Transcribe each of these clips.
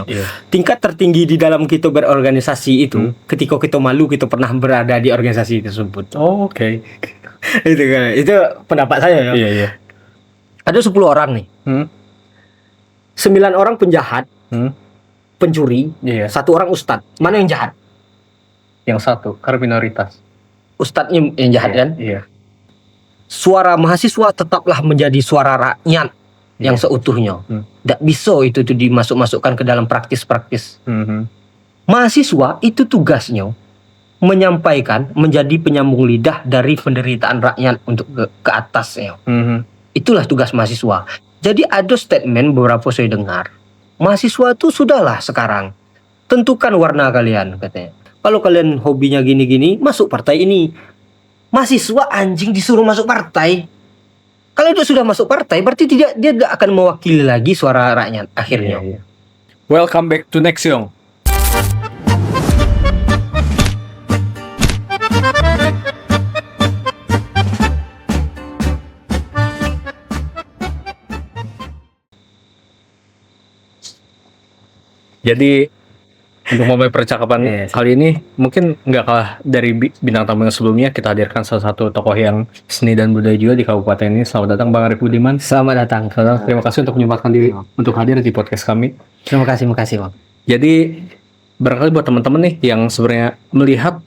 Iya. Tingkat tertinggi di dalam kita berorganisasi itu ketika kita malu kita pernah berada di organisasi tersebut. Oh, oke. Itu kan, itu pendapat saya ya. Iya. Ada 10 orang nih. 9 orang penjahat, pencuri, Iya. 1 orang ustadz. Mana yang jahat? Yang satu, karena minoritas. Ustadznya yang jahat kan? Iya. Suara mahasiswa tetaplah menjadi suara rakyat yang seutuhnya. Tidak bisa itu tuh dimasuk-masukkan ke dalam praktis-praktis. Mahasiswa itu tugasnya menyampaikan, menjadi penyambung lidah dari penderitaan rakyat untuk ke atasnya. Itulah tugas mahasiswa. Jadi ada statement beberapa saya dengar, mahasiswa itu sudahlah sekarang tentukan warna kalian, katanya. Kalau kalian hobinya gini-gini, masuk partai ini. Mahasiswa anjing disuruh masuk partai. Kalau dia sudah masuk partai, berarti dia tidak akan mewakili lagi suara rakyat akhirnya. Iya. Welcome back to Nexiong. Jadi untuk memulai percakapan kali ini mungkin nggak kalah dari bintang tamu yang sebelumnya, kita hadirkan salah satu tokoh yang seni dan budaya juga di kabupaten ini. Selamat datang Bang Arif Budiman. Selamat datang. Terima kasih untuk menyempatkan diri untuk hadir di podcast kami. Terima kasih Bang. Jadi barangkali buat teman-teman nih yang sebenarnya melihat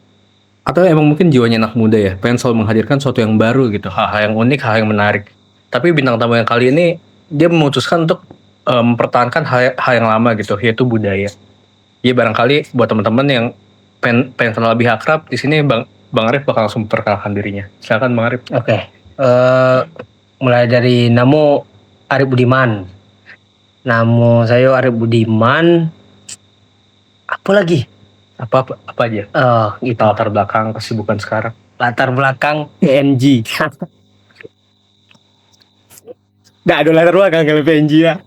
atau emang mungkin jiwanya anak muda ya, pengen selalu menghadirkan sesuatu yang baru gitu, hal-hal yang unik, hal yang menarik. Tapi bintang tamu yang kali ini dia memutuskan untuk mempertahankan hal yang lama gitu, yaitu budaya. Ya barangkali buat teman-teman yang pengen kenal lebih akrab, di sini Bang Arif bakal langsung memperkenalkan dirinya. Silakan Bang Arif. Oke. Mulai dari nama Arif Budiman. Nama saya Arif Budiman. Apa lagi? Apa aja? Gitu. Latar belakang kesibukan sekarang. Latar belakang PNG. Nggak ada latar belakang kalau PNG ya.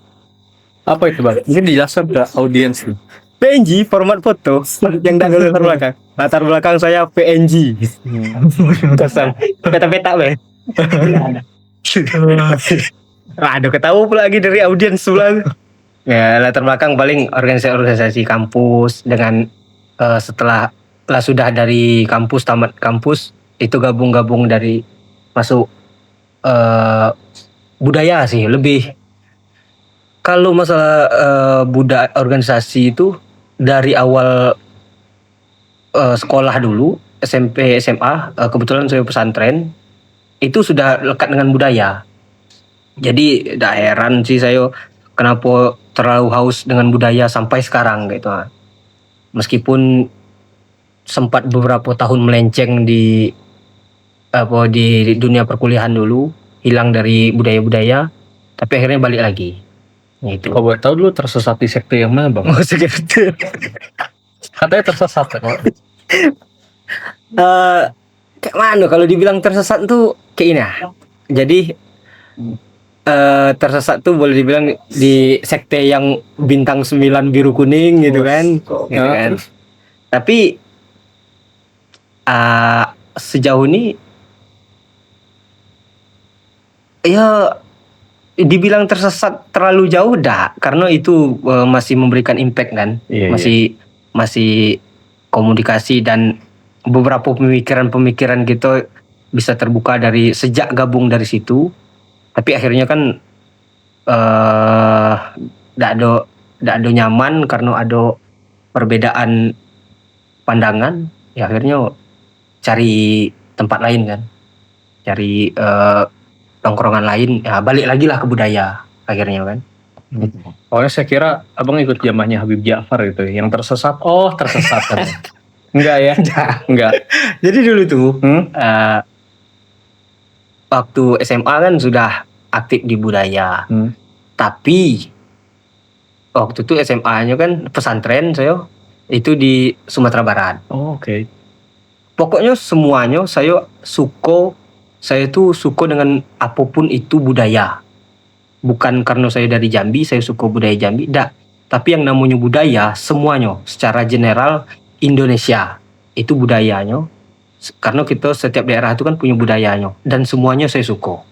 Apa itu Bang? Mungkin dijelaskan ke audiens nih. PNG format foto yang tidak ada latar belakang. Latar belakang saya PNG. Kosong. Peta-peta be. Aduh ketawa pula lagi dari audiens sebelah. Ya latar belakang paling organisasi kampus dengan setelah sudah dari kampus tamat kampus itu gabung dari masuk budaya sih lebih. Kalau masalah budaya organisasi itu dari awal sekolah dulu SMP SMA kebetulan saya pesantren itu sudah lekat dengan budaya. Jadi tidak heran sih saya kenapa terlalu haus dengan budaya sampai sekarang gitu. Meskipun sempat beberapa tahun melenceng di dunia perkuliahan dulu, hilang dari budaya-budaya, tapi akhirnya balik lagi. Gitu. Kalau boleh tahu dulu tersesat di sekte yang mana Bang? Oh sekte. Katanya tersesat kan? Kayak mana kalau dibilang tersesat tuh kayak ini ya. Jadi tersesat tuh boleh dibilang di sekte yang bintang 9 biru kuning gitu kan. Gitu kan. Tapi sejauh ini ya dibilang tersesat terlalu jauh dah, karena itu masih memberikan impact kan. Masih komunikasi dan beberapa pemikiran kita bisa terbuka dari sejak gabung dari situ. Tapi akhirnya kan tidak ada nyaman karena ada perbedaan pandangan. Ya akhirnya cari tempat lain kan, cari tongkrongan lain, ya balik lagi lah ke budaya akhirnya kan. Pokoknya saya kira abang ikut zamannya Habib Ja'far gitu, yang tersesat kan. Enggak ya? Enggak. Jadi dulu tuh waktu SMA kan sudah aktif di budaya. Tapi waktu itu SMA-nya kan pesantren saya itu di Sumatera Barat. Oh, oke. Pokoknya semuanya saya tuh suka dengan apapun itu budaya. Bukan karena saya dari Jambi, saya suka budaya Jambi, enggak. Tapi yang namanya budaya, semuanya secara general Indonesia itu budayanya. Karena kita setiap daerah itu kan punya budayanya dan semuanya saya suka.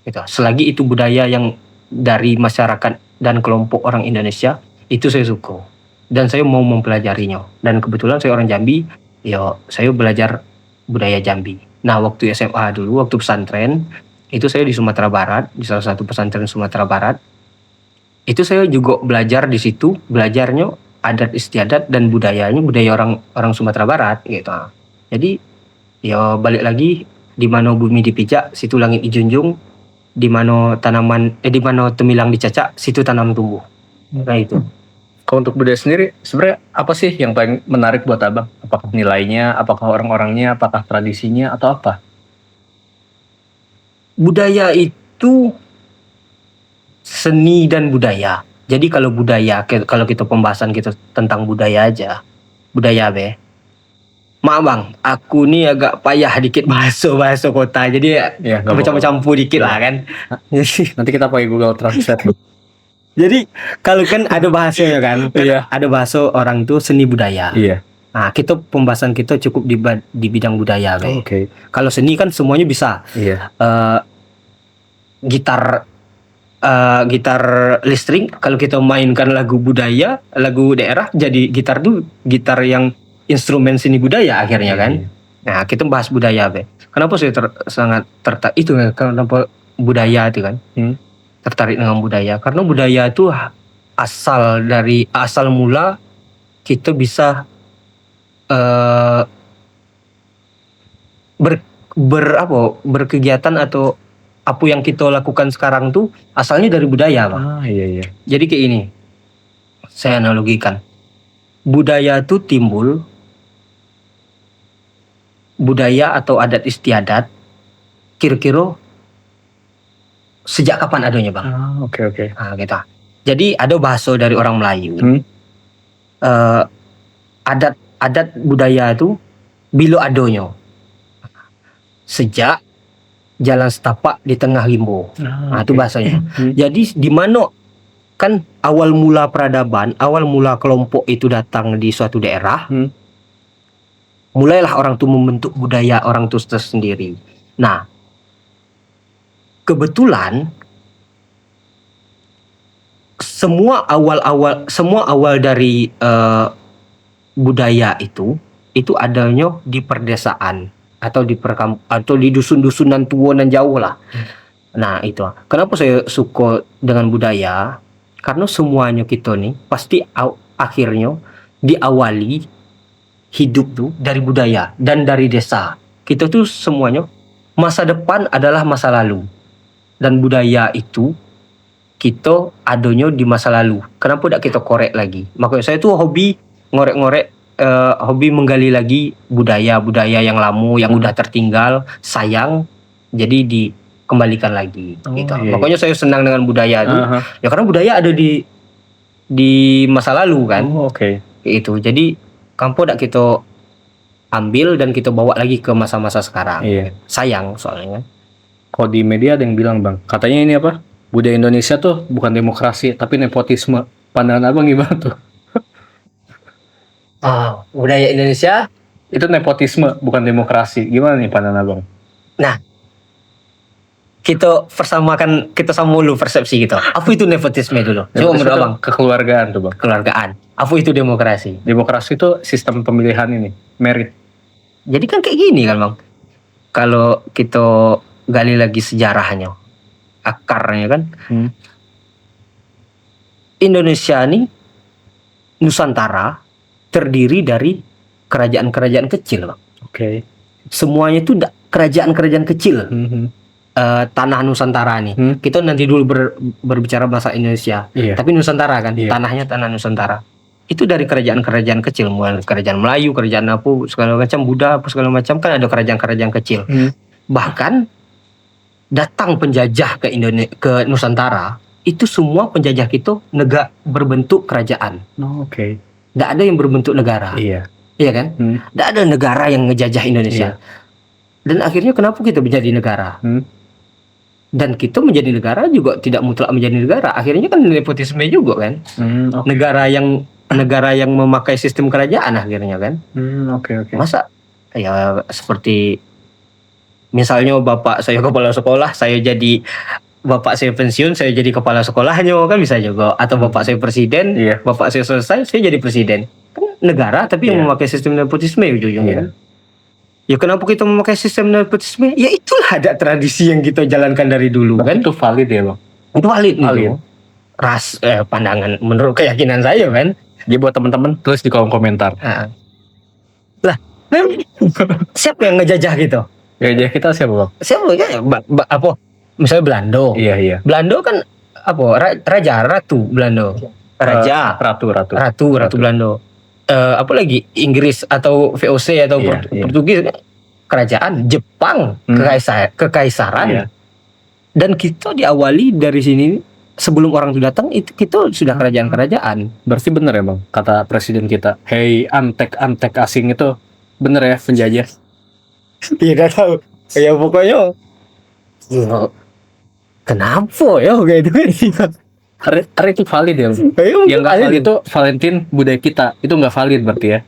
Gitu. Selagi itu budaya yang dari masyarakat dan kelompok orang Indonesia Itu saya suka. Dan saya mau mempelajarinya. Dan kebetulan saya orang Jambi, ya saya belajar budaya Jambi. Nah, waktu SMA dulu, waktu pesantren, itu saya di Sumatera Barat, di salah satu pesantren Sumatera Barat. Itu saya juga belajar di situ, belajarnya adat istiadat dan budayanya, budaya orang Sumatera Barat gitu. Jadi ya balik lagi, di mana bumi dipijak, situ langit dijunjung, di mana di mana temilang dicacak, situ tanam tumbuh. Nah itu. Kalau untuk budaya sendiri, sebenarnya apa sih yang paling menarik buat abang? Apakah nilainya, apakah orang-orangnya, apakah tradisinya, atau apa? Budaya itu seni dan budaya. Jadi kalau budaya, kalau kita pembahasan kita tentang budaya aja, budaya be. Maaf bang, aku nih agak payah dikit bahasa kota, jadi Ya, nggak campur-campur dikit lah kan. Nanti kita pakai Google Translate. Jadi kalau kan ada bahasanya kan, Iya. ada bahasa orang tuh seni budaya. Iya. Nah, pembahasan kita cukup di bidang budaya be. Oke. Kalau seni kan semuanya bisa. Iya. Gitar listrik, kalau kita mainkan lagu budaya, lagu daerah, jadi gitar tuh gitar yang instrumen seni budaya akhirnya kan. Iya. Nah, kita bahas budaya be. Kenapa saya sangat tertarik itu kan? Kenapa budaya itu kan? Tertarik dengan budaya karena budaya itu asal mula kita bisa berkegiatan atau apa yang kita lakukan sekarang tuh asalnya dari budaya, Pak. Iya. Jadi kayak ini, saya analogikan, budaya itu timbul, budaya atau adat istiadat kira-kira sejak kapan adanya, Bang? Oke. Nah, gitu. Jadi ada bahasa dari orang Melayu. Adat budaya itu bila adanya sejak jalan setapak di tengah limbo. Nah, itu bahasanya. Jadi di mana kan awal mula peradaban, awal mula kelompok itu datang di suatu daerah, mulailah orang itu membentuk budaya orang itu tersendiri. Nah, kebetulan semua awal dari budaya itu adanya di perdesaan atau di dusun-dusunan tua dan jauh lah. Nah, itu. Kenapa saya suka dengan budaya? Karena semuanya kita nih pasti akhirnya diawali hidup tuh dari budaya dan dari desa. Kita tuh semuanya masa depan adalah masa lalu. Dan budaya itu kita adanya di masa lalu. Kenapa tidak kita korek lagi? Makanya saya tuh hobi ngorek-ngorek, hobi menggali lagi budaya yang lama yang udah tertinggal, sayang, jadi dikembalikan lagi. Gitu. Iya. Makanya saya senang dengan budaya itu. Ya karena budaya ada di masa lalu kan. Oke. Itu. Jadi kampung tidak kita ambil dan kita bawa lagi ke masa-masa sekarang. Iya. Sayang soalnya. Kalau di media ada yang bilang, Bang, katanya ini apa? Budaya Indonesia tuh bukan demokrasi tapi nepotisme. Pandangan abang gimana tuh? Budaya Indonesia Itu nepotisme bukan demokrasi. Gimana nih pandangan abang? Nah, kita sama dulu persepsi kita. Apa itu nepotisme dulu? Coba menurut abang. Kekeluargaan tuh, Bang. Keluargaan. Apa itu demokrasi? Demokrasi itu sistem pemilihan ini, merit. Jadi kan kayak gini kan, Bang. Kalau kita gali lagi sejarahnya, akarnya kan. Indonesia ini, Nusantara, terdiri dari kerajaan-kerajaan kecil, Bang. Oke. Semuanya itu kerajaan-kerajaan kecil. Tanah Nusantara nih. Kita nanti dulu berbicara bahasa Indonesia. Iya. Tapi Nusantara kan, Iya. tanahnya tanah Nusantara. Itu dari kerajaan-kerajaan kecil, mulai kerajaan Melayu, kerajaan apa segala macam, Buddha apa segala macam, kan ada kerajaan-kerajaan kecil. Bahkan datang penjajah ke Nusantara, itu semua penjajah itu berbentuk kerajaan. Oke. Tidak ada yang berbentuk negara. Iya. Iya kan? Tidak ada negara yang ngejajah Indonesia. Dan akhirnya kenapa kita menjadi negara? Dan kita menjadi negara juga tidak mutlak menjadi negara. Akhirnya kan nepotisme juga kan. Negara yang memakai sistem kerajaan akhirnya kan. Oke. Masa ya seperti misalnya bapak saya kepala sekolah, saya jadi bapak saya pensiun, saya jadi kepala sekolahnya kan bisa juga. Atau bapak saya presiden, bapak saya selesai, saya jadi presiden. Kan negara tapi yang memakai sistem nepotisme ujung-ujungnya kan. Ya kenapa kita memakai sistem nepotisme? Ya itulah ada tradisi yang kita jalankan dari dulu kan. Itu valid ya bang? Itu valid. Pandangan menurut keyakinan saya kan. Jadi buat teman-teman tulis di kolom komentar. Lah, siapa yang ngejajah gitu? Ya kita siapa bang? Siapa ya? Apa? Misalnya Belanda. Iya. Belanda kan apa? Ratu Belanda. Ratu Belanda. Apa lagi Inggris atau VOC atau Portugis, kerajaan Jepang, kekaisaran. Dan kita diawali dari sini sebelum orang itu datang, itu kita sudah kerajaan-kerajaan. Berarti bener ya bang kata presiden kita, hey antek asing itu bener ya penjajah? Tidak tahu ya pokoknya kenapa ya kayak itu. Hari itu valid ya? Yang nggak valid itu Valentine budaya kita itu nggak valid berarti ya?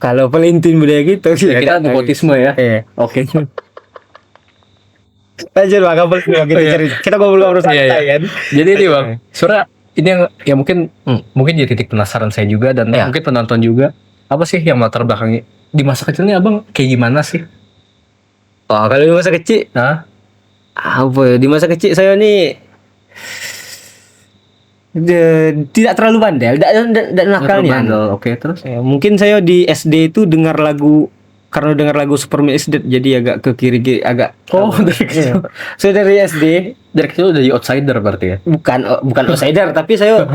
Kalau Valentine budaya kita sih ya, kita nepotisme ya. Oke. Lanjut bang, kita ngobrol santai kan. Jadi ini bang, sebenarnya ini yang mungkin jadi titik penasaran saya juga dan mungkin penonton juga, apa sih yang latar belakangnya di masa kecilnya abang kayak gimana sih? Oh kalau di masa kecil, apa ya, di masa kecil saya nih tidak terlalu bandel, tidak nakalnya. Oke, terus? Mungkin saya di SD itu dengar lagu Super Miss jadi agak ke kiri agak. Dari kecil. Saya dari SD, dari kecil udah jadi outsider berarti ya? Bukan outsider, tapi saya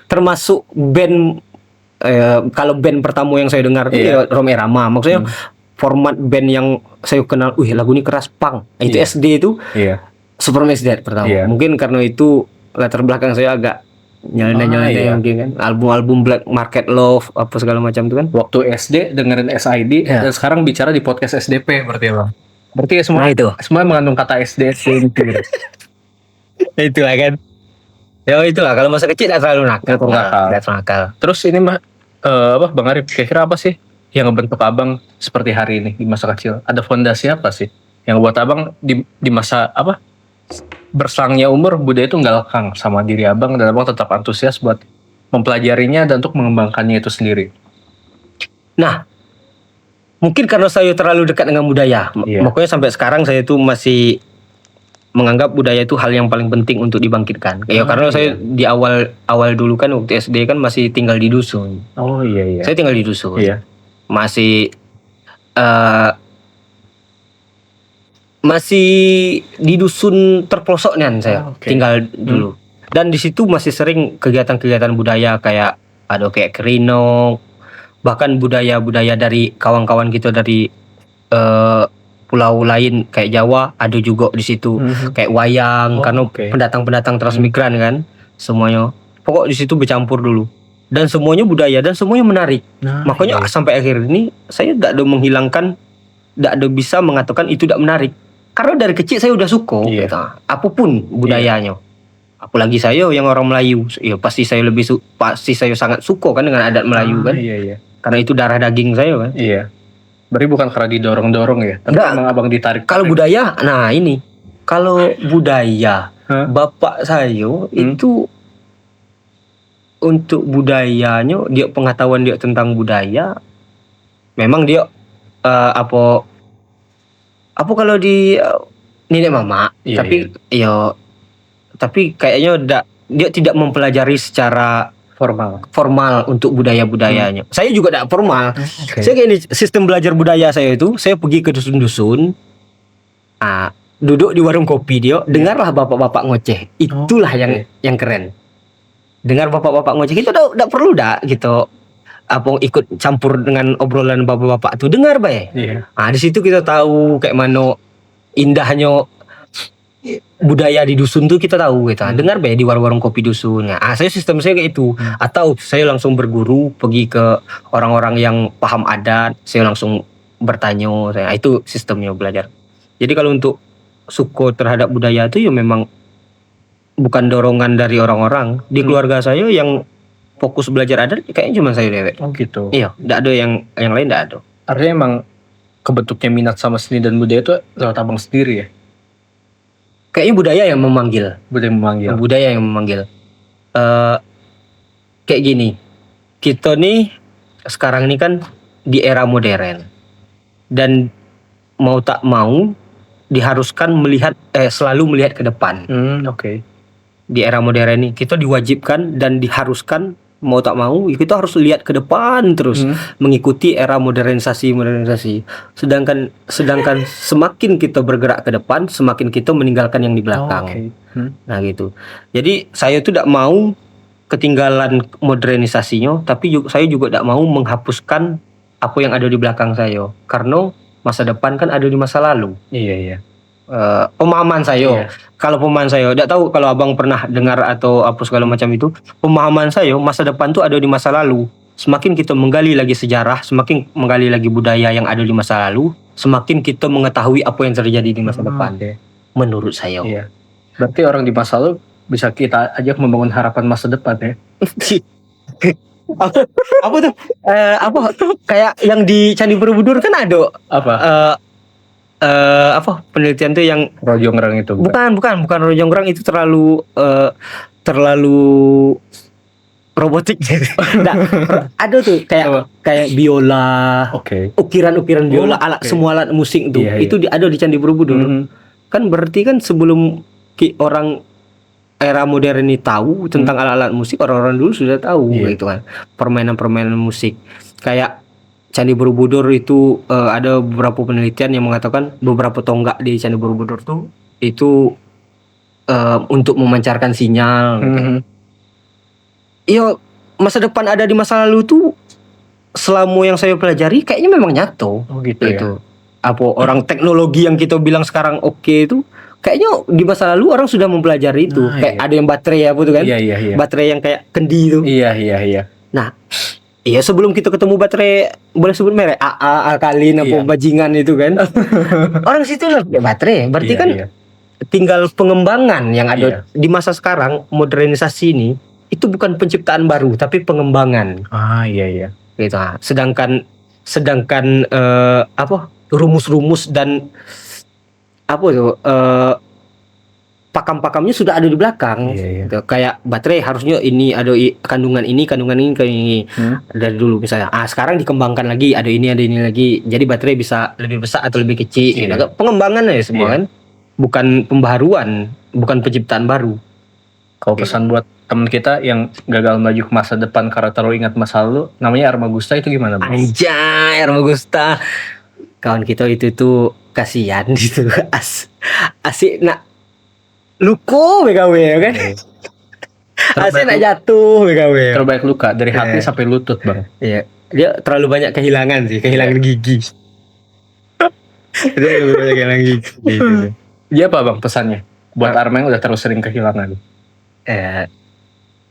termasuk band. Kalau band pertama yang saya dengar itu Rhoma Irama, maksudnya format band yang saya kenal. Lagu ini keras punk. Itu SD itu. Super Miss pertama. Mungkin karena itu latar belakang saya agak nyalina mungkin kan, album Black Market Love apa segala macam itu kan. Waktu SD dengerin SID dan sekarang bicara di podcast SDP berarti ya bang. Berarti ya semua mengandung kata SD gitu. Itulah kan. Ya itulah kalau masa kecil tidak terlalu nakal. Terus ini Bang Arif, kira-kira apa sih yang ngebentuk abang seperti hari ini di masa kecil? Ada fondasi apa sih yang buat abang di masa berselangnya umur budaya itu nggak lekang sama diri abang dan abang tetap antusias buat mempelajarinya dan untuk mengembangkannya itu sendiri? Nah, mungkin karena saya terlalu dekat dengan budaya, makanya sampai sekarang saya itu masih menganggap budaya itu hal yang paling penting untuk dibangkitkan. Karena saya di awal dulu kan waktu SD kan masih tinggal di dusun. Saya tinggal di dusun. Masih di dusun terpelosok nih saya tinggal dulu. Dan di situ masih sering kegiatan-kegiatan budaya kayak kerinok, bahkan budaya-budaya dari kawan-kawan kita dari pulau lain kayak Jawa ada juga di situ, kayak wayang karena pendatang-pendatang transmigran kan semuanya. Pokok di situ bercampur dulu. Dan semuanya budaya dan semuanya menarik. Makanya sampai akhir ini saya tidak ada menghilangkan, tidak ada bisa mengatakan itu tidak menarik. Karena dari kecil saya udah suka apapun budayanya. Apalagi saya yang orang Melayu, pasti saya sangat suka kan dengan adat Melayu kan. Karena itu darah daging saya kan. Berarti bukan karena didorong-dorong ya, tapi emang abang ditarik. Kalau budaya, kalau budaya bapak saya itu untuk budayanya, dia pengetahuan dia tentang budaya, memang dia apa kalau di nenek mama, tapi kayaknya dia tidak mempelajari secara formal untuk budaya-budayanya. Saya juga tidak formal. Saya kayak ini sistem belajar budaya saya itu, saya pergi ke dusun-dusun, duduk di warung kopi dia, dengarlah bapak-bapak ngoceh. Itulah yang keren. Dengar bapak-bapak ngoceh itu tidak perlu gitu. Ikut campur dengan obrolan bapak-bapak tuh, dengar bae. Di situ kita tahu kayak mana indahnya budaya di dusun tuh, kita tahu gitu. Dengar bae di warung-warung kopi dusun. Saya sistem saya kayak itu. Atau saya langsung berguru, pergi ke orang-orang yang paham adat, saya langsung bertanya. Itu sistemnya belajar. Jadi kalau untuk suku terhadap budaya itu ya memang bukan dorongan dari orang-orang. Di keluarga saya yang fokus belajar adat kayaknya cuma saya dewek. Gitu. Iya, tidak ada yang lain, tidak ada. Artinya emang kebentuknya minat sama seni dan budaya itu lewat abang sendiri ya? kayaknya budaya yang memanggil. Budaya yang memanggil. Kayak gini, kita nih sekarang ini kan di era modern dan mau tak mau diharuskan selalu melihat ke depan. Oke. Di era modern ini kita diwajibkan dan diharuskan mau tak mau kita harus lihat ke depan terus, mengikuti era modernisasi. Sedangkan semakin kita bergerak ke depan, semakin kita meninggalkan yang di belakang. Nah gitu. Jadi saya tuh tidak mau ketinggalan modernisasinya, tapi saya juga tidak mau menghapuskan apa yang ada di belakang saya, karena masa depan kan ada di masa lalu. Iya. Pemahaman saya. Kalau pemahaman saya, tidak tahu kalau abang pernah dengar atau apa segala macam itu. Pemahaman saya, masa depan tuh ada di masa lalu. Semakin kita menggali lagi sejarah, semakin menggali lagi budaya yang ada di masa lalu, semakin kita mengetahui apa yang terjadi di masa depan. Menurut saya. Iya. Berarti orang di masa lalu bisa kita ajak membangun harapan masa depan ya. apa tuh? Kayak yang di Candi Borobudur kan ada apa penelitian tuh yang Rojongrang itu bukan Rojongrang, itu terlalu robotik. Nah, ada tuh kayak biola, ukiran biola, semua alat musik tuh. Itu ada di Candi Borobudur. Kan berarti kan sebelum orang era modern ini tahu tentang alat-alat musik, orang-orang dulu sudah tahu gitu kan, permainan musik. Kayak Candi Borobudur itu ada beberapa penelitian yang mengatakan beberapa tonggak di Candi Borobudur tuh itu untuk memancarkan sinyal. Iya, masa depan ada di masa lalu tuh selama yang saya pelajari kayaknya memang nyata. Gitu. Apa orang teknologi yang kita bilang sekarang itu kayaknya di masa lalu orang sudah mempelajari itu. Ada yang baterai apa tuh kan? Iya. Baterai yang kayak kendi itu. Iya. Nah, iya, sebelum kita ketemu baterai, boleh sebut merek AA, alkalin, apa bajingan itu kan. Orang situ lah baterai. Berarti tinggal pengembangan yang ada di masa sekarang. Modernisasi ini itu bukan penciptaan baru, tapi pengembangan. Iya. Gitu. Sedangkan rumus-rumus dan pakam-pakamnya sudah ada di belakang. Gitu. Kayak baterai harusnya ini ada kandungan ini dari dulu misalnya. Sekarang dikembangkan lagi, ada ini lagi. Jadi baterai bisa lebih besar atau lebih kecil. Gitu. Pengembangan ya semua kan. Bukan pembaharuan, bukan penciptaan baru. Kalau pesan buat teman kita yang gagal maju ke masa depan karena terlalu ingat masa lalu, namanya Armagusta, itu gimana, Bang? Anjay, Armagusta. Kawan kita itu tuh kasihan gitu. Asik nak luko BKW kan. Asik nak jatuh BKW. Terbaik luka dari hati sampai lutut, Bang. Iya. Dia terlalu banyak kehilangan gigi. Dia terlalu banyak kehilangan gigi. Gitu. Dia apa, Bang, pesannya buat Arma yang udah terlalu sering kehilangan?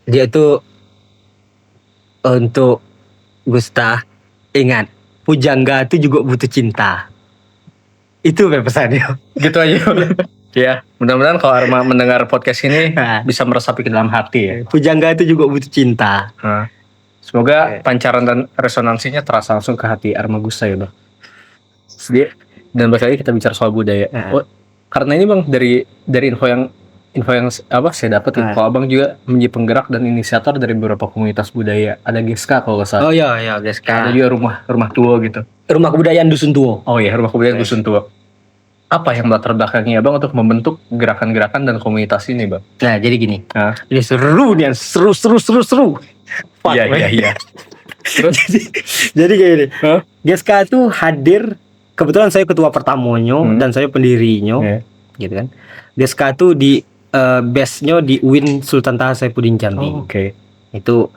Dia tuh untuk Gusta, ingat, pujangga itu juga butuh cinta. Itu pesannya. Gitu aja. Ya, mudah-mudahan kalau Arma mendengar podcast ini bisa meresapi ke dalam hati ya. Pujangga itu juga butuh cinta. Semoga pancaran dan resonansinya terasa langsung ke hati Armagusta ya, Bang. Dan balik lagi kita bicara soal budaya. Karena ini, Bang, dari info yang saya dapat kalau Abang juga menjadi penggerak dan inisiator dari beberapa komunitas budaya. Ada GESKA kalau nggak salah. Oh iya, GESKA. Ada juga rumah tua gitu. Rumah kebudayaan Dusun Tua. Oh iya, rumah kebudayaan Dusun Tua. Apa yang latar belakangnya, Bang, untuk membentuk gerakan-gerakan dan komunitas ini, Bang? Nah, jadi gini. Ini seru. Iya. Terus jadi kayak gini. GESKA tuh hadir, kebetulan saya ketua pertamanya dan saya pendirinya. Gitu kan. GESKA tuh di base-nya di UIN Sultan Taha Saifuddin Jambi. Itu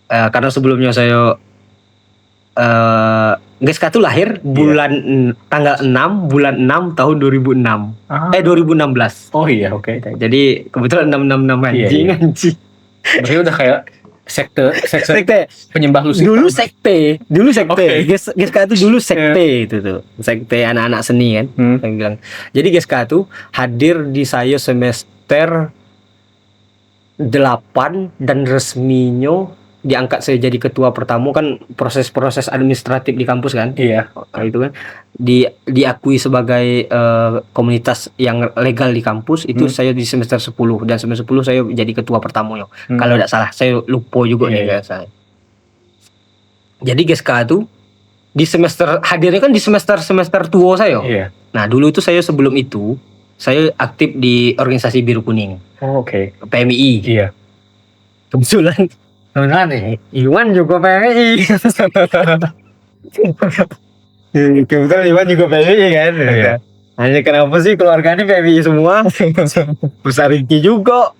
karena sebelumnya saya GESKA tuh lahir tanggal 6 bulan 6 tahun 2006. 2016. Oh iya, oke. Jadi kebetulan 666 anjing. Berarti udah kayak sekte penyembah Lucifer. Dulu sekte. GESKA itu dulu sekte itu tuh. Sekte anak-anak seni kan. Saya bilang. Jadi GESKA tuh hadir di saya semester 8 dan resminya diangkat saya jadi ketua pertama kan proses-proses administratif di kampus kan. Iya. Itu kan diakui sebagai komunitas yang legal di kampus itu saya di semester 10 dan semester 10 saya jadi ketua pertama yo. Kalau tidak salah, saya lupa juga nih kayak saya. Jadi GSK itu di semester hadirnya kan di semester tua saya. Iya. Nah, dulu itu saya sebelum itu saya aktif di organisasi Biru Kuning. Oh, oke. PMI. Iya. Kebetulan nih, Iwan juga PMI. Kebetulan Iwan juga PMI kan. Iya. Hanya kenapa sih keluarga ini PMI semua? Besar Ringki juga.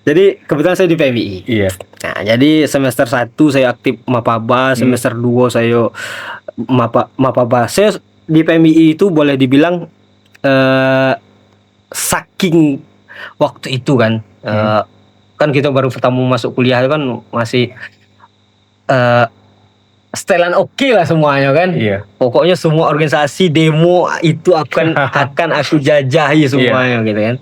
Jadi kebetulan saya di PMI. Iya. Nah, jadi semester 1 saya aktif Mapaba, semester 2 saya Mapaba. Saya di PMI itu boleh dibilang saking waktu itu kan kan kita baru pertama masuk kuliah kan masih setelan oke lah semuanya kan. Iya. Pokoknya semua organisasi demo itu akan aku jajahi semuanya gitu kan.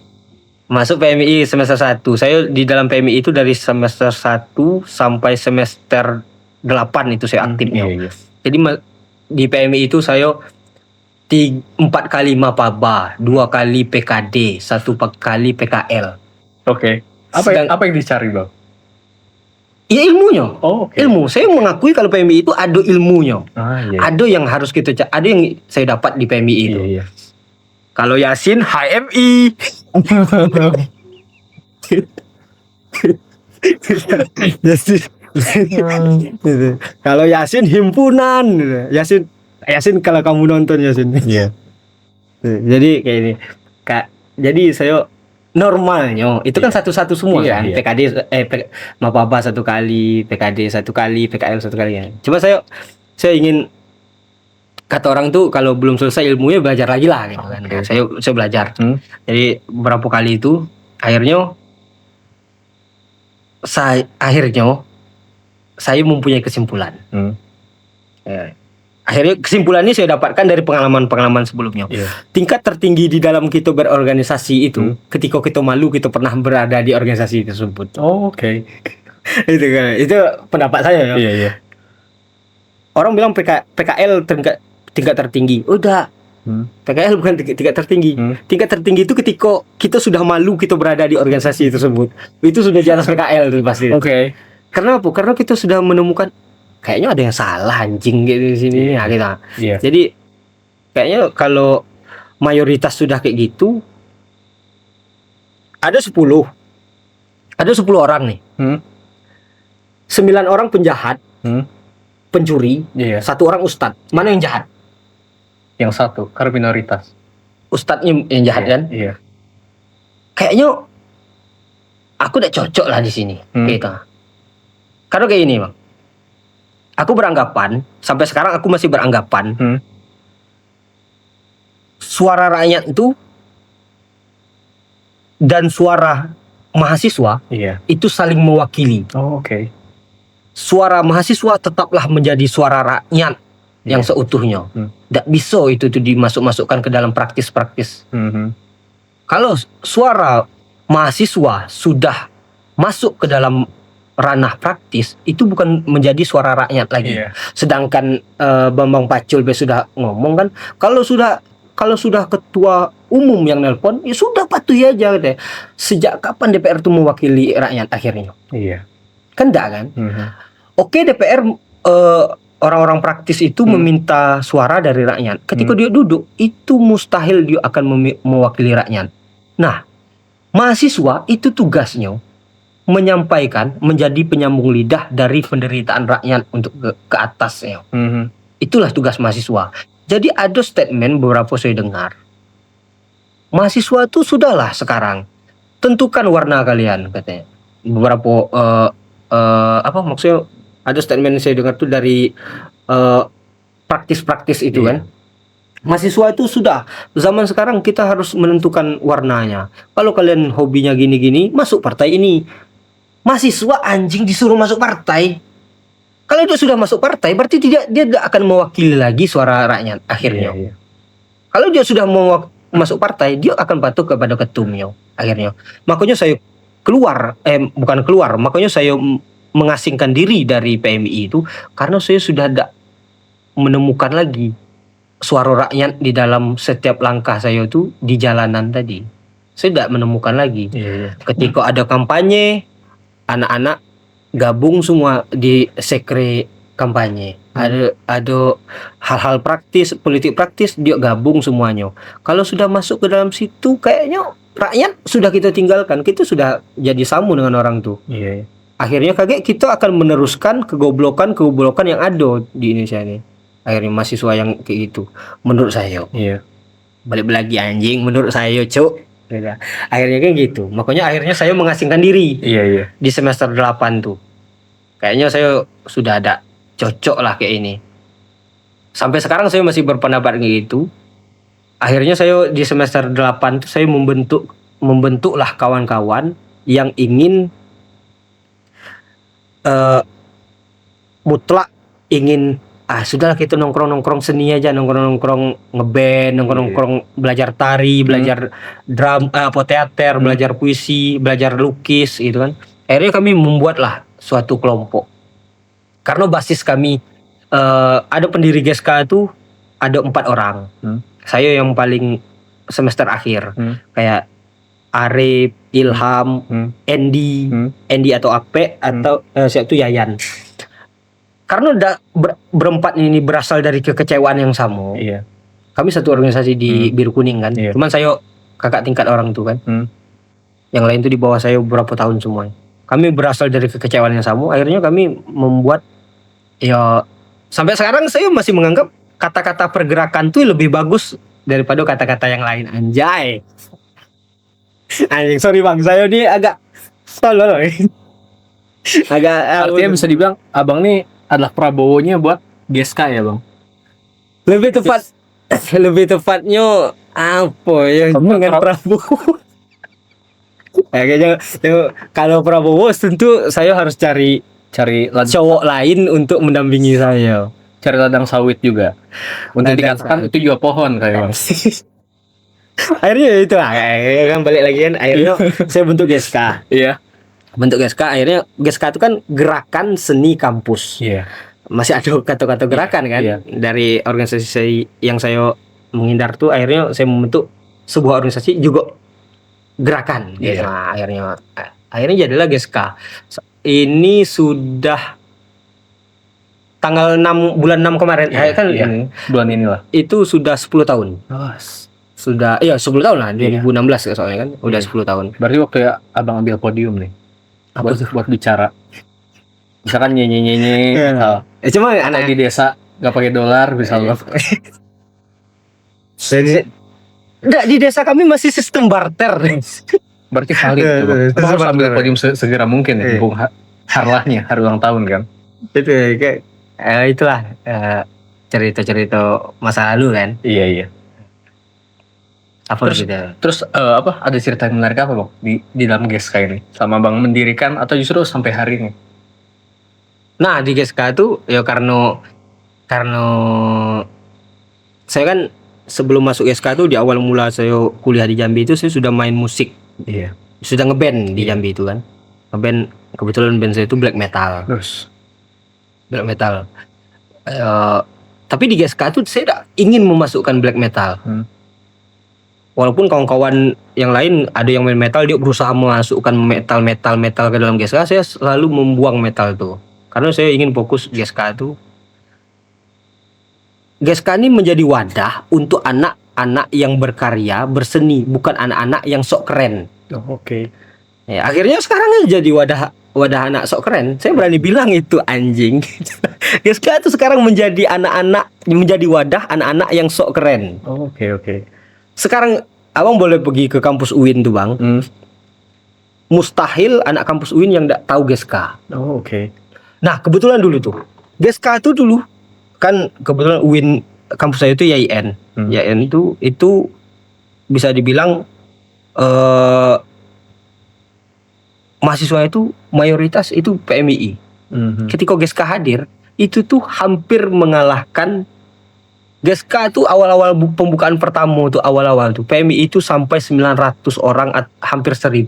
Masuk PMI semester 1. Saya di dalam PMI itu dari semester 1 sampai semester 8 itu saya aktifnya. Iya. Jadi di PMI itu saya 4 kali Mapaba, 2 kali PKD, 1 kali PKL. Oke. Apa yang dicari, Bang? Ya ilmunya. Oh, oke. Ilmu. Saya mengakui kalau PMI itu ada ilmunya. Iya. Ada yang harus ada yang saya dapat di PMI itu. Iya. Kalau Yasin HMI. Kalau Yasin himpunan. Yasin kalau kamu nonton Yasin. Iya. Jadi kayak ini. Jadi saya normalnya itu kan satu-satu semua kan. Iya. PKD Mapaba 1 kali, PKD 1 kali, PKL 1 kali kan. Cuma saya ingin, kata orang tuh kalau belum selesai ilmunya belajar lagi lah gitu kan. Okay. Saya belajar. Jadi beberapa kali itu akhirnya saya mempunyai kesimpulan. Akhirnya kesimpulannya saya dapatkan dari pengalaman-pengalaman sebelumnya. Iya. Tingkat tertinggi di dalam kita berorganisasi itu ketika kita malu kita pernah berada di organisasi tersebut. Oh, oke. Itu kan. Itu pendapat saya ya. Iya. Orang bilang PKL tingkat tertinggi. Udah. PKL bukan tingkat tertinggi. Tingkat tertinggi itu ketika kita sudah malu kita berada di organisasi tersebut. Itu sudah di atas PKL itu pasti. Oke. Karena apa? Karena kita sudah menemukan kayaknya ada yang salah anjing gitu di sini. Nah, gitu. Iya. Jadi kayaknya kalau mayoritas sudah kayak gitu, ada 10 orang nih. 9 orang penjahat, pencuri, Iya. 1 orang ustadz. Mana yang jahat? Yang satu, karena minoritas. Ustadznya yang jahat kan? Iya. Kayaknya aku udah cocok lah di sini. Gitu. Karena kayak ini, Bang. Aku beranggapan, sampai sekarang aku masih beranggapan, suara rakyat itu dan suara mahasiswa itu saling mewakili. Oh, oke. Suara mahasiswa tetaplah menjadi suara rakyat yang seutuhnya. Tidak bisa itu dimasuk-masukkan ke dalam praktis-praktis. Kalau suara mahasiswa sudah masuk ke dalam ranah praktis, itu bukan menjadi suara rakyat lagi. Sedangkan Bambang Pacul sudah ngomong kan, kalau sudah ketua umum yang nelpon, ya sudah patuhi aja deh. Sejak kapan DPR itu mewakili rakyat akhirnya? Iya. Kan enggak kan? Oke, DPR orang-orang praktis itu meminta suara dari rakyat. Ketika dia duduk, itu mustahil dia akan mewakili rakyat. Nah, mahasiswa itu tugasnya menyampaikan, menjadi penyambung lidah dari penderitaan rakyat untuk ke atasnya. Itulah tugas mahasiswa. Jadi ada statement beberapa saya dengar, mahasiswa itu sudahlah sekarang tentukan warna kalian, katanya. Beberapa maksudnya ada statement saya dengar tuh dari praktis-praktis itu kan. Mahasiswa itu sudah zaman sekarang kita harus menentukan warnanya. Kalau kalian hobinya gini-gini, masuk partai ini. Mahasiswa anjing disuruh masuk partai. Kalau dia sudah masuk partai, berarti dia tidak akan mewakili lagi suara rakyat akhirnya. Kalau dia sudah mau masuk partai, dia akan patuh kepada ketumnya akhirnya. Makanya saya makanya saya mengasingkan diri dari PMI itu karena saya sudah tidak menemukan lagi suara rakyat di dalam setiap langkah saya itu di jalanan tadi. Saya tidak menemukan lagi. Ketika ada kampanye, anak-anak gabung semua di sekre kampanye. Ada hal-hal praktis, politik praktis, dia gabung semuanya. Kalau sudah masuk ke dalam situ, kayaknya rakyat sudah kita tinggalkan. Kita sudah jadi samu dengan orang tuh. Akhirnya kita akan meneruskan kegoblokan yang ada di Indonesia ini. Akhirnya mahasiswa yang kayak gitu, menurut saya. Balik lagi anjing, menurut saya, cuk. Akhirnya kayak gitu. Makanya akhirnya saya mengasingkan diri. Di semester 8 tuh. Kayaknya saya sudah ada cocok lah kayak ini. Sampai sekarang saya masih berpendapat kayak gitu. Akhirnya saya di semester 8 tuh saya membentuklah kawan-kawan yang ingin mutlak ingin sudahlah kita nongkrong seni aja, nongkrong ngeband, nongkrong belajar tari, belajar drum, teater, belajar puisi, belajar lukis gitu kan. Akhirnya kami membuatlah suatu kelompok. Karena basis kami ada pendiri GESKA itu ada 4 orang. Saya yang paling semester akhir. Kayak Arif, Ilham, Andy atau Ape atau siapa itu Yayan. Karena udah berempat ini berasal dari kekecewaan yang sama. Kami satu organisasi di Biru Kuning kan. Cuman saya kakak tingkat orang itu kan. Yang lain itu di bawah saya beberapa tahun semua. Kami berasal dari kekecewaan yang sama. Akhirnya kami membuat sampai sekarang saya masih menganggap kata-kata pergerakan tuh lebih bagus daripada kata-kata yang lain. Anjay. Anjing, sorry bang, saya ini agak tolol. Artinya bisa dibilang abang nih adalah Prabowo-nya buat GESKA ya bang? Lebih tepatnya apa ya dengan Prabowo? Kayaknya kalau Prabowo tentu saya harus cari cowok lain untuk mendampingi saya. Cari ladang sawit juga. Untuk dikatakan itu juga pohon kayak bang. Akhirnya itu kan balik lagi kan. Akhirnya saya bentuk GESKA. Bentuk GESKA, akhirnya GESKA itu kan gerakan seni kampus. Masih ada kata-kata gerakan kan. Dari organisasi yang saya menghindar tuh, akhirnya saya membentuk sebuah organisasi juga gerakan. Nah, akhirnya jadilah GESKA. Ini sudah tanggal 6 bulan 6 kemarin. Bulan inilah. Itu sudah 10 tahun. Sudah 10 tahun lah, 2016 soalnya kan. Udah 10 tahun. Berarti waktu abang ambil podium nih. Buat bicara. Misalkan nyanyi. Cuma anak di desa nggak pakai dolar bisa loh. Enggak, di desa kami masih sistem barter. Berarti valid tuh. Harus ambil podium segera mungkin ya. Harlahnya, hari ulang tahun kan. Itu kayak itulah cerita-cerita masa lalu kan. Terus ada cerita yang menarik apa bang di dalam GESKA ini sama bang mendirikan atau justru sampai hari ini? Nah di GESKA itu ya karena saya kan sebelum masuk GESKA itu di awal mula saya kuliah di Jambi itu saya sudah main musik, sudah ngeband di Jambi itu kan, ngeband. Kebetulan band saya itu black metal. Tapi di GESKA itu saya tidak ingin memasukkan black metal. Walaupun kawan-kawan yang lain ada yang main metal, dia berusaha memasukkan metal ke dalam GESKA, saya selalu membuang metal tuh. Karena saya ingin fokus GESKA tuh. GESKA ini menjadi wadah untuk anak-anak yang berkarya, berseni, bukan anak-anak yang sok keren. Ya, akhirnya sekarang jadi wadah anak sok keren. Saya berani bilang itu anjing. GESKA itu sekarang menjadi wadah anak-anak yang sok keren. Sekarang abang boleh pergi ke kampus UIN tuh bang. Mustahil anak kampus UIN yang tidak tahu GESKA. Nah kebetulan dulu tuh GESKA itu dulu kan kebetulan UIN kampus saya itu YIN. YIN itu bisa dibilang mahasiswa itu mayoritas itu PMII. Ketika GESKA hadir itu tuh hampir mengalahkan GESKA tuh awal-awal pembukaan pertama tuh awal-awal tuh PMI itu sampai 900 orang hampir 1000.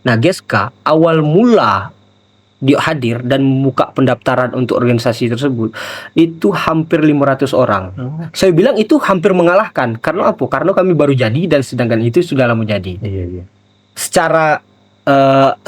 Nah GESKA awal mula dia hadir dan membuka pendaftaran untuk organisasi tersebut, itu hampir 500 orang. Saya bilang itu hampir mengalahkan. Karena apa? Karena kami baru jadi dan sedangkan itu sudah lama jadi. Iya.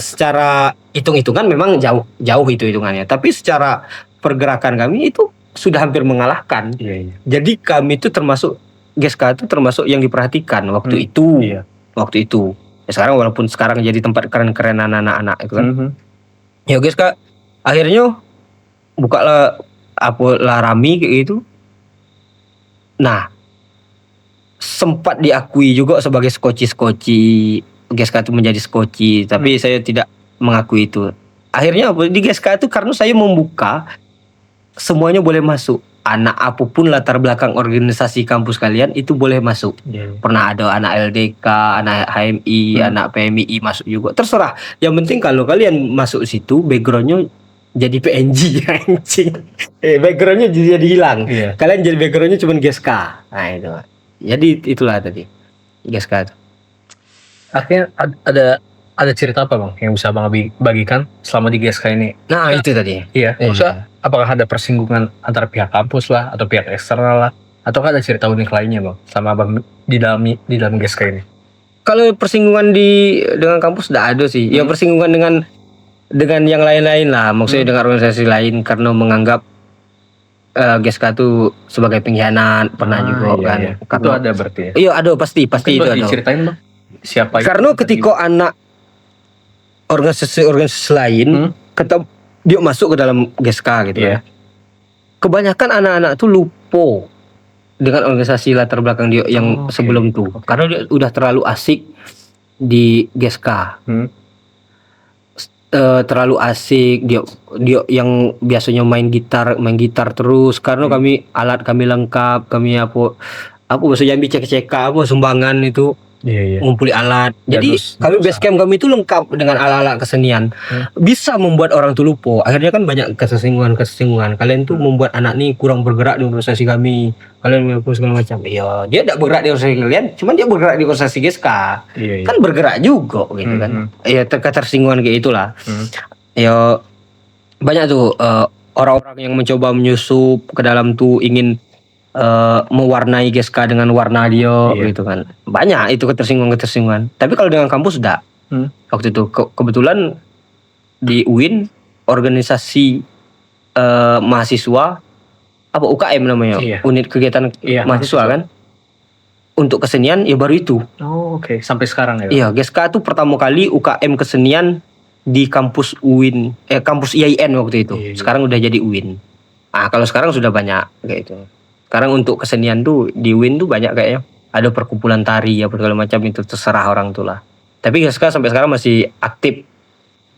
Secara hitung-hitungan memang jauh itu hitungannya. Tapi secara pergerakan kami itu sudah hampir mengalahkan. Iya. Jadi kami itu termasuk GESKA itu termasuk yang diperhatikan waktu itu. Iya. Waktu itu. Ya sekarang walaupun sekarang jadi tempat keren-kerenan anak-anak itu kan. Ya GESKA akhirnya bukalah Rami kayak gitu. Nah, sempat diakui juga sebagai skoci. GESKA itu menjadi skoci, tapi saya tidak mengakui itu. Akhirnya di GESKA itu karena saya membuka semuanya boleh masuk. Anak apapun latar belakang organisasi kampus kalian itu boleh masuk. Pernah ada anak LDK, anak HMI, anak PMI masuk juga. Terserah. Yang penting kalau kalian masuk situ backgroundnya jadi PNG anjing. Backgroundnya jadi hilang. Kalian jadi backgroundnya cuma GESKA. Nah itu. Jadi itulah tadi GESKA itu. Akhirnya ada cerita apa bang yang bisa bang bagikan selama di GESKA ini? Nah itu tadi. Iya. Maksudnya apakah ada persinggungan antara pihak kampus lah atau pihak eksternal lah, ataukah ada cerita unik lainnya bang sama abang di dalam GESKA ini? Kalau persinggungan dengan kampus tidak ada sih. Ya persinggungan dengan yang lain-lain lah. Maksudnya dengan organisasi lain karena menganggap GESKA itu sebagai pengkhianat pernah juga kan. Iya. Itu ada berarti ya? Iya ada pasti itu ada. Diceritain bang siapa? Karena ketika anak organisasi lain dia masuk ke dalam GESKA gitu ya. Kebanyakan anak-anak tuh lupa dengan organisasi latar belakang dia yang sebelum tuh. Karena dia udah terlalu asik di GESKA. Terlalu asik dia yang biasanya main gitar terus karena alat kami lengkap, kami apa bahasa Jambi cek sumbangan itu. Ngumpuli alat. Jadi kami base camp kami itu lengkap dengan alat-alat kesenian. Bisa membuat orang tuh lupa. Akhirnya kan banyak kesinggungan. Kalian tuh membuat anak nih kurang bergerak di organisasi kami. Kalian segala macam. Iya, dia tidak bergerak di organisasi kalian, cuman dia bergerak di organisasi GESKA. Kan bergerak juga gitu kan. Ya ketersinggungan kayak itulah. Ya banyak tuh orang-orang yang mencoba menyusup ke dalam tuh ingin mewarnai GESKA dengan warna dia gitu kan. Banyak itu ketersinggungan. Tapi kalau dengan kampus enggak. Waktu itu kebetulan di UIN organisasi mahasiswa UKM namanya, unit kegiatan mahasiswa kan. Untuk kesenian ya baru itu. Sampai sekarang ya. Iya, GESKA itu pertama kali UKM kesenian di kampus UIN, kampus IAIN waktu itu. Sekarang udah jadi UIN. Kalau sekarang sudah banyak kayak itu. Sekarang untuk kesenian tuh di UIN tuh banyak kayaknya. Ada perkumpulan tari apa segala macam itu terserah orang tuh lah. Tapi GESKA sampai sekarang masih aktif.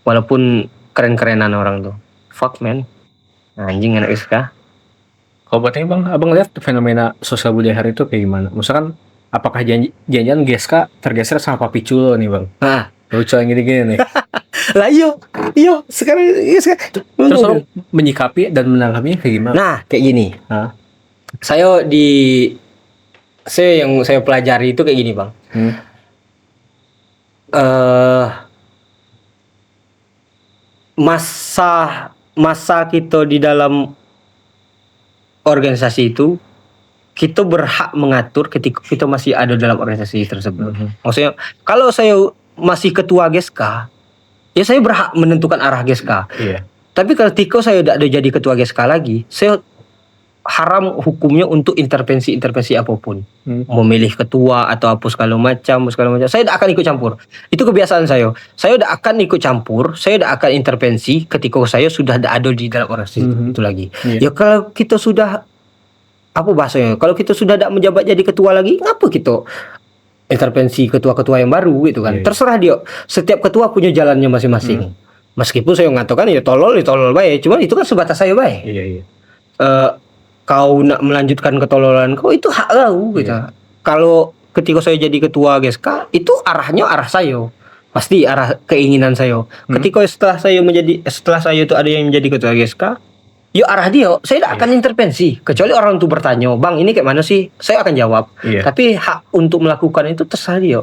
Walaupun keren-kerenan orang tuh. Fuck man. Anjing anak GESKA. Kalau buat ini bang, abang lihat fenomena sosial budaya hari itu kayak gimana? Misalkan apakah janjian GESKA tergeser sama Papi Culo nih bang? Lucu yang gini-gini nih. Lah iyo sekarang GESKA. Terus abang menyikapi dan menanggapinya kayak gimana? Nah kayak gini. Saya yang saya pelajari itu kayak gini bang. Masa kita di dalam organisasi itu kita berhak mengatur ketika kita masih ada dalam organisasi tersebut. Maksudnya kalau saya masih ketua GESKA, ya saya berhak menentukan arah GESKA. Tapi ketika saya tidak ada jadi ketua GESKA lagi, saya haram hukumnya untuk intervensi apapun. Memilih ketua atau apa segala macam. Saya tidak akan ikut campur. Itu kebiasaan saya. Saya tidak akan ikut campur, saya tidak akan intervensi ketika saya sudah ada di dalam organisasi itu lagi. Ya kalau kita sudah apa bahasanya? Kalau kita sudah tidak menjabat jadi ketua lagi, ngapa kita intervensi ketua-ketua yang baru gitu kan? Terserah dia. Setiap ketua punya jalannya masing-masing. Meskipun saya mengatakan ya tolol baik, cuman itu kan sebatas saya baik. Kau nak melanjutkan ketololan kau itu hak kau gitu. Kalau ketika saya jadi ketua GESKA itu arahnya arah saya. Pasti arah keinginan saya. Ketika setelah saya itu ada yang menjadi ketua GESKA, ya arah dia. Saya tidak akan intervensi kecuali orang itu bertanya, "Bang, ini kayak mana sih?" Saya akan jawab. Tapi hak untuk melakukan itu terserah dia.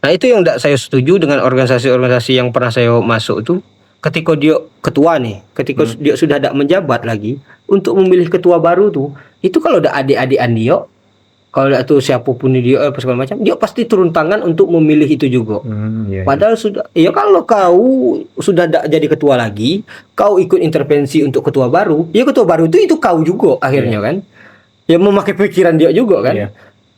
Nah, itu yang tidak saya setuju dengan organisasi-organisasi yang pernah saya masuk itu. ketika dia ketua nih, ketika dia sudah tidak menjabat lagi, untuk memilih ketua baru tuh, itu kalau ada adik-adikan dia, kalau ada tuh siapapun dia apa segala macam, dia pasti turun tangan untuk memilih itu juga. Iya, Padahal sudah, ya kalau kau sudah tidak jadi ketua lagi, kau ikut intervensi untuk ketua baru, ya ketua baru itu kau juga akhirnya kan, ya memakai pikiran dia juga kan. Iya.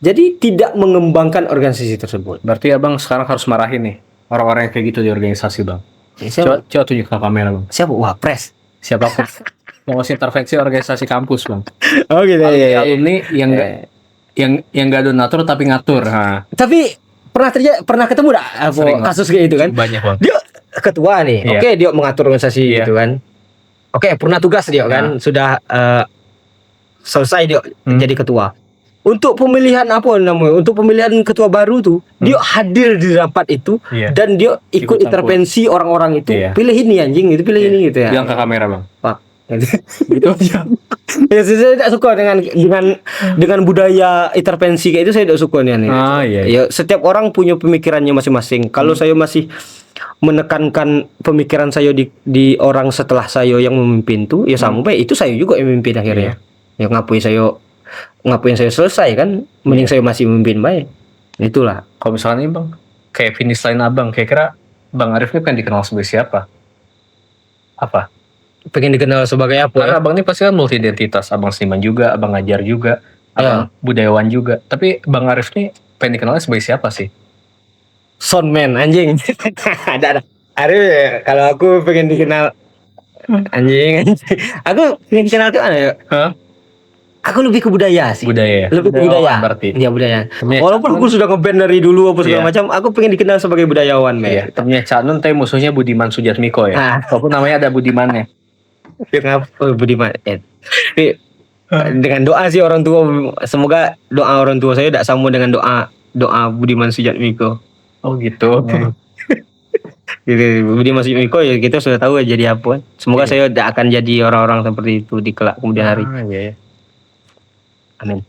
Jadi tidak mengembangkan organisasi tersebut. Berarti abang sekarang harus marahin nih orang-orang yang kayak gitu di organisasi bang. Siapa? Coba tunjuk ke kamera bang. Siapa? Wah, pres. Siapa pun mau ngasih intervensi organisasi kampus bang. Oh gitu ya. Alumni yang nggak donatur tapi ngatur. Ha. Tapi pernah ketemu dah Sering, kasus kayak itu kan? Banyak bang. Dia ketua nih, Iya. oke dia mengatur organisasi Iya. gitu kan? Oke, pernah tugas dia kan, sudah selesai dia jadi ketua. Untuk pemilihan apa namanya? Untuk pemilihan ketua baru tuh, dia hadir di rapat itu Iya. dan dia ikut Ikut campur. intervensi orang-orang itu. Iya. Pilih ini anjing, itu pilih ini gitu ya. Bilang ke kamera bang. Pak. Gitu aja. Ya, saya tidak suka dengan budaya intervensi kayak itu, saya tidak suka nih. Ah iya. Ya, setiap orang punya pemikirannya masing-masing. Kalau saya masih menekankan pemikiran saya di orang setelah saya yang memimpin tuh, ya sampai itu saya juga yang memimpin akhirnya. Ya ngapain saya selesai kan? Mending saya masih memimpin baik. Itulah. Kalau misalnya nih bang, kayak finish line abang, kira-kira bang Arif ini pengen dikenal sebagai siapa? Apa? Pengen dikenal sebagai apa? Karena abang ini pasti kan multi identitas, abang seniman juga, abang ngajar juga, abang budayawan juga. Tapi bang Arif ini pengen dikenalnya sebagai siapa sih? Soundman anjing. Ada. Arif, kalau aku pengen dikenal anjing. Aku pengen dikenal ke mana ya? Hah? Aku lebih ke budaya sih. Budaya. Lebih ke budaya. Berarti. Iya budaya. Temennya Walaupun Cak aku sudah ngeband dari dulu apa segala Iya. macam, aku pengen dikenal sebagai budayawan, men. Iya, temennya Cak Nun tapi musuhnya Budiman Sujatmiko ya. Ah. Walaupun namanya ada Budimannya. Oh, Budiman. Tapi dengan doa sih orang tua, semoga doa orang tua saya tidak sama dengan doa Budiman Sujatmiko. Oh gitu. Gitu. Budiman Sujatmiko ya kita sudah tahu ya jadi apa. Semoga saya tidak akan jadi orang-orang seperti itu di kelak kemudian hari. Iya. Amin.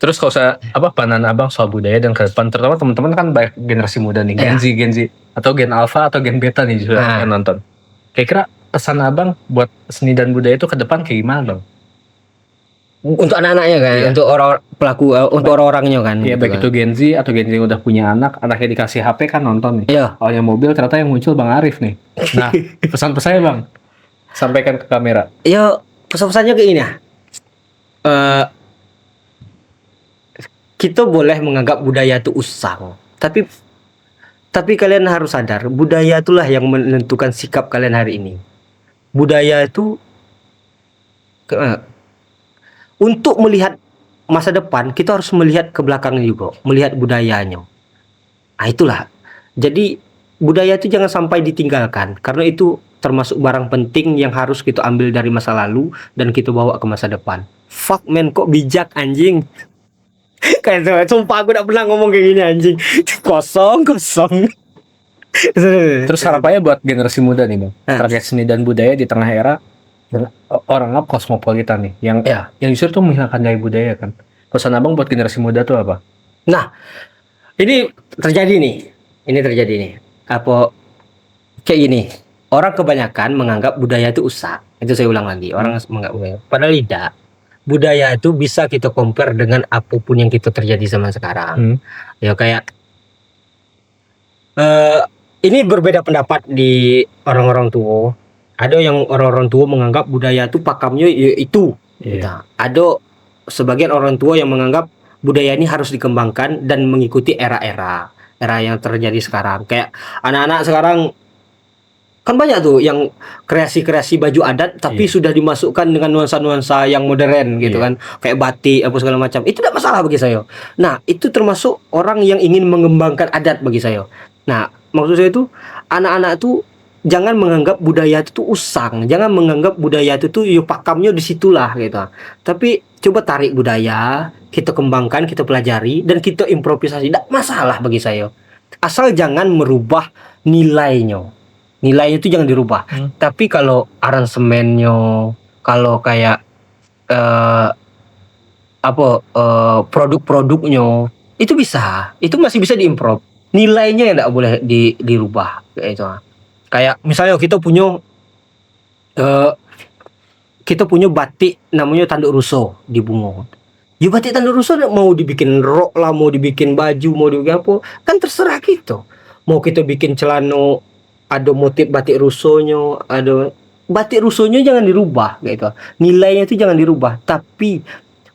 Terus kalau saya pandangan abang soal budaya dan ke depan, terutama teman-teman kan banyak generasi muda nih, Gen Z atau Gen Alpha atau Gen Beta nih juga yang nonton. Kira-kira pesan abang buat seni dan budaya itu ke depan kayak gimana bang? Untuk anak-anaknya kan, untuk orang pelaku, untuk orang-orangnya kan. Iya, gitu baik kan. itu Gen Z atau Gen Z yang udah punya anak, anaknya dikasih HP kan nonton nih. Iya. Kalau yang mobil ternyata yang muncul Bang Arif nih. Nah, pesan-pesannya bang, sampaikan ke kamera. Ya pesan-pesannya kayak ini ya. Kita boleh menganggap budaya itu usang, tapi kalian harus sadar budaya itulah yang menentukan sikap kalian hari ini. Budaya itu untuk melihat masa depan kita harus melihat ke belakang juga, melihat budayanya. Nah itulah. Jadi budaya itu jangan sampai ditinggalkan karena itu termasuk barang penting yang harus kita ambil dari masa lalu dan kita bawa ke masa depan. Fuck man, kok bijak anjing. Kayak sumpah aku gak pernah ngomong kayak gini anjing. Kosong. Terus harapannya buat generasi muda nih bang, terkait seni dan budaya di tengah era orang kosmopolitan nih, yang justru tuh menghilangkan nilai budaya kan. Pesan abang buat generasi muda tuh apa? Nah, ini terjadi nih. Apa kayak gini? Orang kebanyakan menganggap budaya itu usah. Itu saya ulang lagi. Orang menganggap budaya. Padahal tidak. Budaya itu bisa kita compare dengan apapun yang kita terjadi zaman sekarang. Ya kayak ini berbeda pendapat di orang-orang tua. Ada yang orang-orang tua menganggap budaya itu pakamnya itu. Nah, ada sebagian orang tua yang menganggap budaya ini harus dikembangkan dan mengikuti era yang terjadi sekarang. Kayak anak-anak sekarang kan banyak tuh yang kreasi-kreasi baju adat tapi sudah dimasukkan dengan nuansa-nuansa yang modern gitu kan, kayak batik apa segala macam. Itu tidak masalah bagi saya. Nah, itu termasuk orang yang ingin mengembangkan adat bagi saya. Nah, maksud saya itu anak-anak itu jangan menganggap budaya itu usang, jangan menganggap budaya itu tuh pakamnya di situlah gitu. Tapi coba tarik budaya, kita kembangkan, kita pelajari dan kita improvisasi. Tidak masalah bagi saya. Asal jangan merubah nilainya. Nilainya itu jangan dirubah. Tapi kalau aransemennya, kalau kayak produk-produknya itu bisa, itu masih bisa diimprove. Nilainya yang tidak boleh dirubah kayak itu. Kayak misalnya kita punya batik namanya Tanduk Ruso di Bungo. Ya batik Tanduk Ruso mau dibikin rok lah, mau dibikin baju, mau dibikin apa, kan terserah kita. Mau kita bikin celana ada motif batik rusonya, ada batik rusonya jangan dirubah gitu. Nilainya itu jangan dirubah, tapi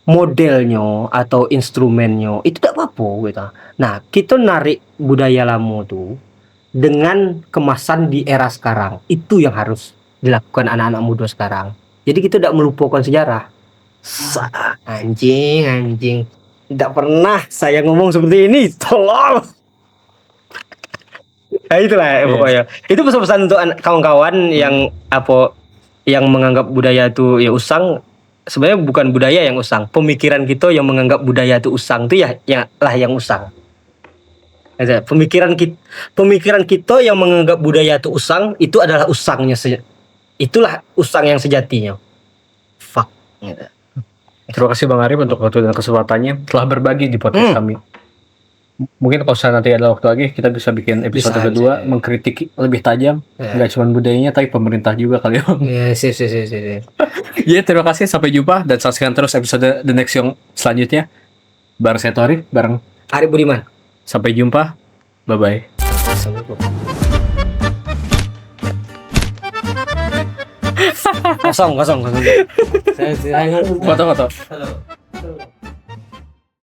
modelnya atau instrumennya itu tidak apa-apa gitu. Nah, kita narik budaya lama tuh dengan kemasan di era sekarang. Itu yang harus dilakukan anak-anak muda sekarang. Jadi kita tidak melupakan sejarah. Anjing. Tidak pernah saya ngomong seperti ini. Tolong. Nah, itulah pokoknya. Itu pesan-pesan untuk kawan-kawan yang menganggap budaya itu ya usang. Sebenarnya bukan budaya yang usang. Pemikiran kita yang menganggap budaya itu usang itu yang usang. Pemikiran kita yang menganggap budaya itu usang itu adalah usangnya. Itulah usang yang sejatinya. Fuck. Terima kasih Bang Arif untuk waktu dan kesempatannya telah berbagi di podcast kami. Mungkin kalau nanti ada waktu lagi kita bisa bikin episode kedua mengkritik lebih tajam, nggak cuma budayanya tapi pemerintah juga kali ya. Sip. Ya, terima kasih, sampai jumpa dan saksikan terus episode The Next yang selanjutnya. Bareng saya Tori, bareng Arif Budiman. Sampai jumpa. Bye bye. Kosong. Foto.